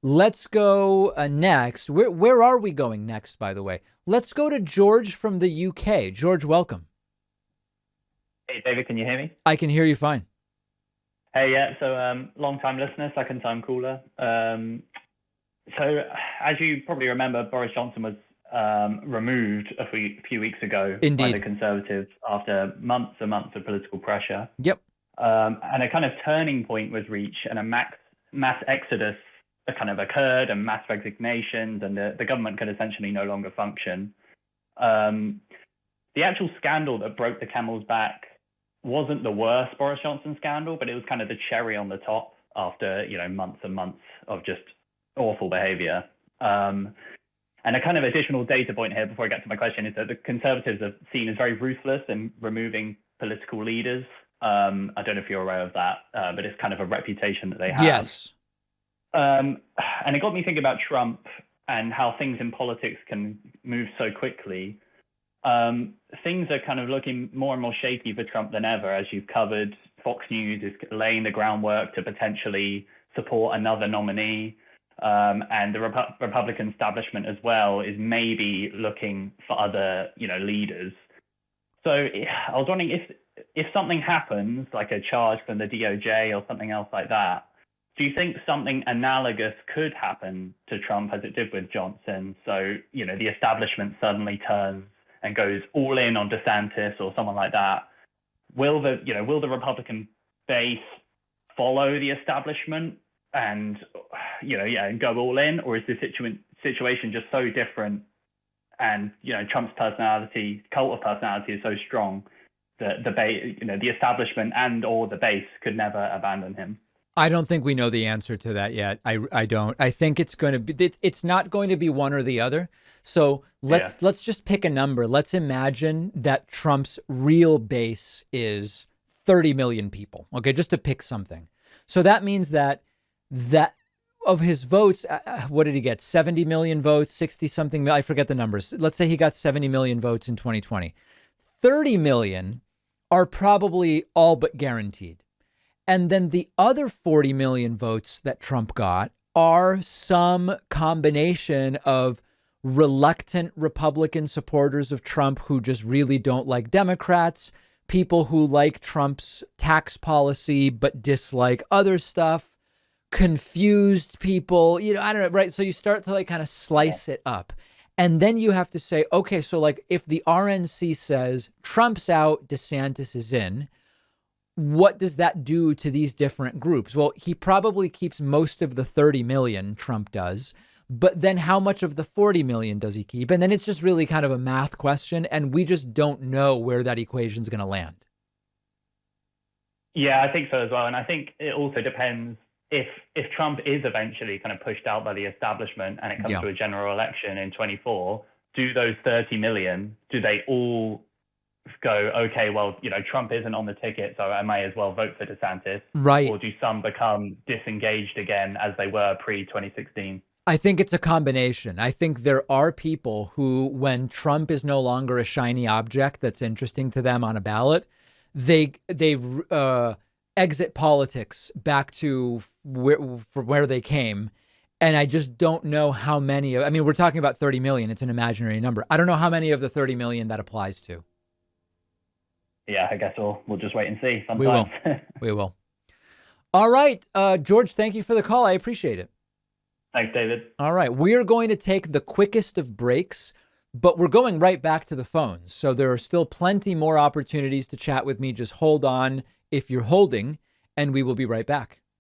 Let's go next. Where are we going next, by the way? Let's go to George from the UK. George, welcome. Hey, David, can you hear me? I can hear you fine. Hey, yeah, so long time listener, second time caller. So, as you probably remember, Boris Johnson was removed a few weeks ago by the Indeed. Conservatives after months and months of political pressure. Yep. And a kind of turning point was reached, and a mass exodus kind of occurred, and mass resignations, and the government could essentially no longer function. The actual scandal that broke the camel's back wasn't the worst Boris Johnson scandal, but it was kind of the cherry on the top after, months and months of just awful behavior. And a kind of additional data point here before I get to my question is that the Conservatives are seen as very ruthless in removing political leaders. I don't know if you're aware of that, but it's kind of a reputation that they have. Yes. And it got me thinking about Trump and how things in politics can move so quickly. Things are kind of looking more and more shaky for Trump than ever, as you've covered. Fox News is laying the groundwork to potentially support another nominee. And the Republican establishment as well is maybe looking for other, leaders. So I was wondering if something happens, like a charge from the DOJ or something else like that, do you think something analogous could happen to Trump as it did with Johnson? So, the establishment suddenly turns and goes all in on DeSantis or someone like that. Will the Republican base follow the establishment and, and go all in? Or is the situation just so different and, Trump's personality, cult of personality is so strong that the establishment and or the base could never abandon him? I don't think we know the answer to that yet. I don't. I think it's going to be, it's not going to be one or the other. So let's just pick a number. Let's imagine that Trump's real base is 30 million people. Okay, just to pick something. So that means that of his votes, what did he get? 70 million votes, 60 something. I forget the numbers. Let's say he got 70 million votes in 2020. 30 million are probably all but guaranteed. And then the other 40 million votes that Trump got are some combination of reluctant Republican supporters of Trump who just really don't like Democrats, people who like Trump's tax policy but dislike other stuff, confused people, I don't know, right? So you start to kind of slice it up. And then you have to say, okay, so if the RNC says Trump's out, DeSantis is in, what does that do to these different groups? Well, he probably keeps most of the 30 million, Trump does, but then how much of the 40 million does he keep? And then it's just really kind of a math question, and we just don't know where that equation is going to land. Yeah, I think so as well. And I think it also depends if Trump is eventually kind of pushed out by the establishment and it comes to a general election in 24, do those 30 million, do they all go, okay, well, Trump isn't on the ticket, so I may as well vote for DeSantis? Right. Or do some become disengaged again as they were pre-2016? I think it's a combination. I think there are people who, when Trump is no longer a shiny object that's interesting to them on a ballot, they exit politics back to where they came. And I just don't know how many. I mean, we're talking about 30 million. It's an imaginary number. I don't know how many of the 30 million that applies to. Yeah, I guess we'll just wait and see. Sometimes. We will. We will. All right. George, thank you for the call. I appreciate it. Thanks, David. All right. We're going to take the quickest of breaks, but we're going right back to the phones. So there are still plenty more opportunities to chat with me. Just hold on if you're holding, and we will be right back.